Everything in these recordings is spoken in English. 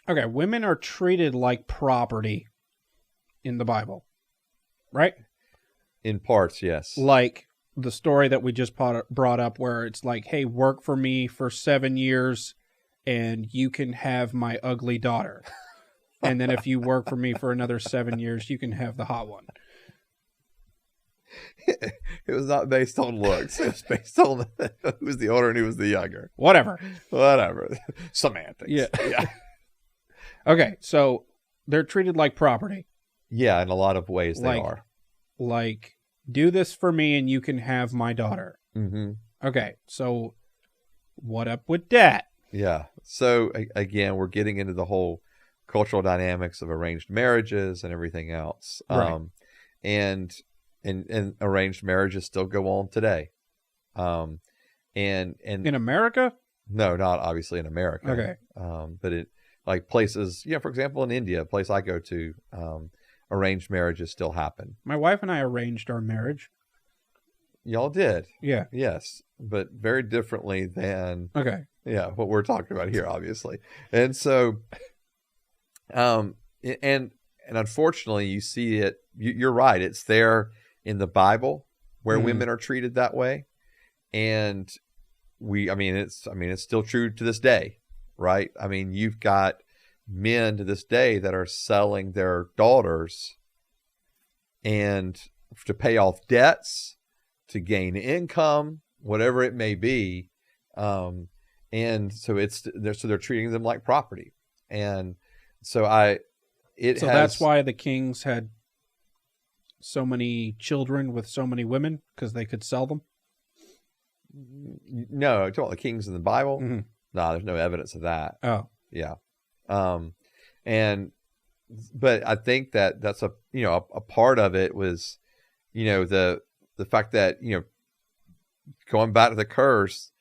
Okay, women are treated like property in the Bible, right? In parts, yes. Like the story that we just brought up where it's like, hey, work for me for 7 years and you can have my ugly daughter. And then if you work for me for another 7 years, you can have the hot one. It was not based on looks. It was based on who was the older and who was the younger. Whatever. Semantics. Yeah. Okay, so they're treated like property. Yeah, in a lot of ways they are. Like, do this for me and you can have my daughter. Mm-hmm. Okay, so what up with that? Yeah. So, again, we're getting into the whole cultural dynamics of arranged marriages and everything else. Right. And arranged marriages still go on today. And in America? No, not obviously in America. Okay. But it, like places, for example, in India, a place I go to, arranged marriages still happen. My wife and I arranged our marriage. Y'all did. Yeah. Yes. But very differently than, okay. Yeah, what we're talking about here, obviously. And so, and unfortunately you see it, you're right. It's there in the Bible where women are treated that way. And it's still true to this day, right? I mean, you've got men to this day that are selling their daughters and to pay off debts, to gain income, whatever it may be. And so they're treating them like property. And so that's why the kings had so many children with so many women, because they could sell them. No, I talk about the kings in the Bible. Mm-hmm. No, there's no evidence of that. Oh, yeah. But I think that's a part of it was, the fact that, going back to the curse,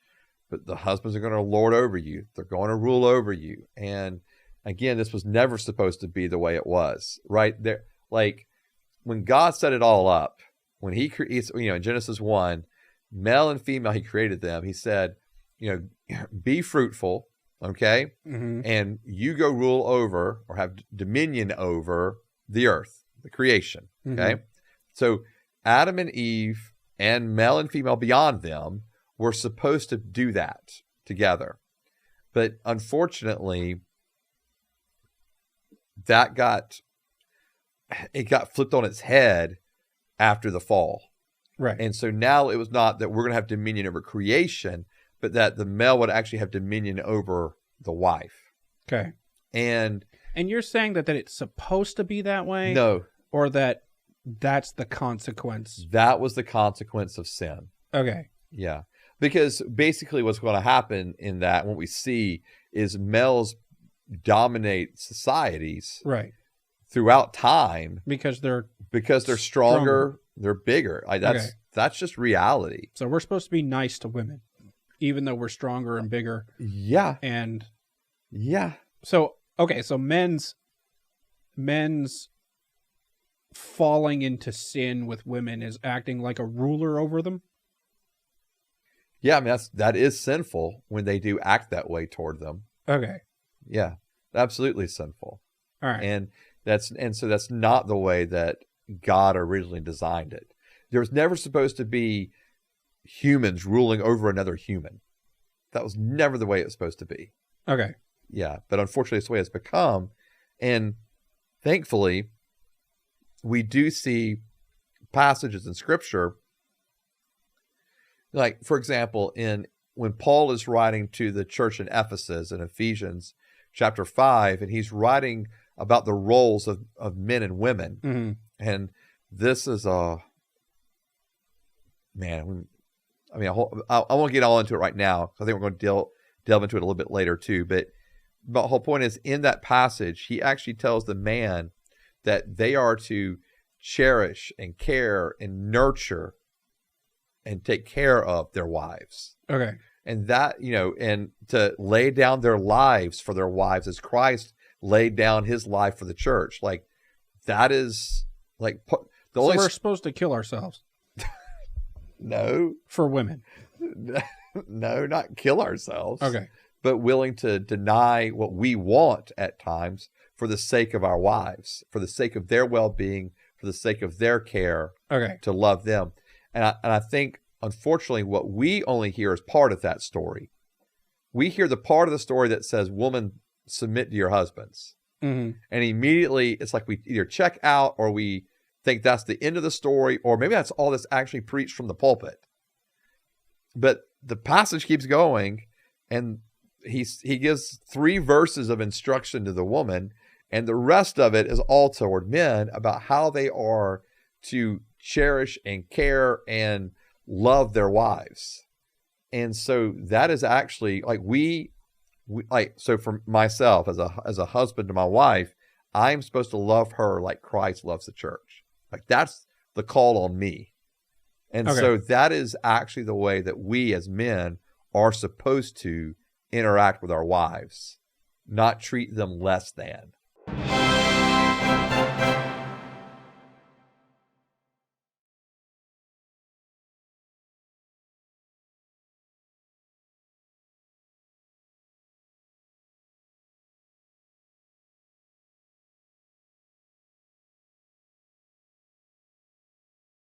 but the husbands are going to lord over you. They're going to rule over you. And again, this was never supposed to be the way it was, right? There, like when God set it all up, when he creates, in Genesis 1, male and female, he created them. He said, be fruitful. Okay. Mm-hmm. And you go rule over or have dominion over the earth, the creation. Okay. Mm-hmm. So Adam and Eve and male and female beyond them were supposed to do that together. But unfortunately, it got flipped on its head after the fall. Right. And so now it was not that we're going to have dominion over creation, but that the male would actually have dominion over the wife. Okay. And you're saying that it's supposed to be that way? No. Or that's the consequence? That was the consequence of sin. Okay. Yeah. Because basically what's going to happen in that, what we see, is males dominate societies right throughout time because they're stronger. They're bigger. That's just reality. So we're supposed to be nice to women, even though we're stronger and bigger. Yeah. And yeah. So so men's falling into sin with women is acting like a ruler over them. Yeah, I mean that is sinful when they do act that way toward them. Okay. Yeah, absolutely sinful. All right. So that's not the way that God originally designed it. There was never supposed to be humans ruling over another human. That was never the way it was supposed to be. Okay. Yeah, but unfortunately it's the way it's become. And thankfully, we do see passages in Scripture, like, for example, when Paul is writing to the church in Ephesus in Ephesians chapter 5, and he's writing about the roles of men and women. Mm-hmm. And this is I won't get all into it right now. I think we're going to delve into it a little bit later too. But the whole point is, in that passage, he actually tells the man that they are to cherish and care and nurture and take care of their wives. Okay. And that, and to lay down their lives for their wives as Christ laid down his life for the church. Like, that is like we're supposed to kill ourselves. No. For women. No, not kill ourselves. Okay. but willing to deny what we want at times for the sake of our wives, for the sake of their well-being, for the sake of their care, to love them. And I think, unfortunately, what we only hear is part of that story. We hear the part of the story that says, woman, submit to your husbands. Mm-hmm. And immediately it's like we either check out or we think that's the end of the story, or maybe that's all that's actually preached from the pulpit. But the passage keeps going, and he gives 3 verses of instruction to the woman, and the rest of it is all toward men about how they are to cherish and care and love their wives. And so that is actually like we like, so for myself as a husband to my wife, I'm supposed to love her like Christ loves the church. Like that's the call on me. And so that is actually the way that we as men are supposed to interact with our wives, not treat them less than.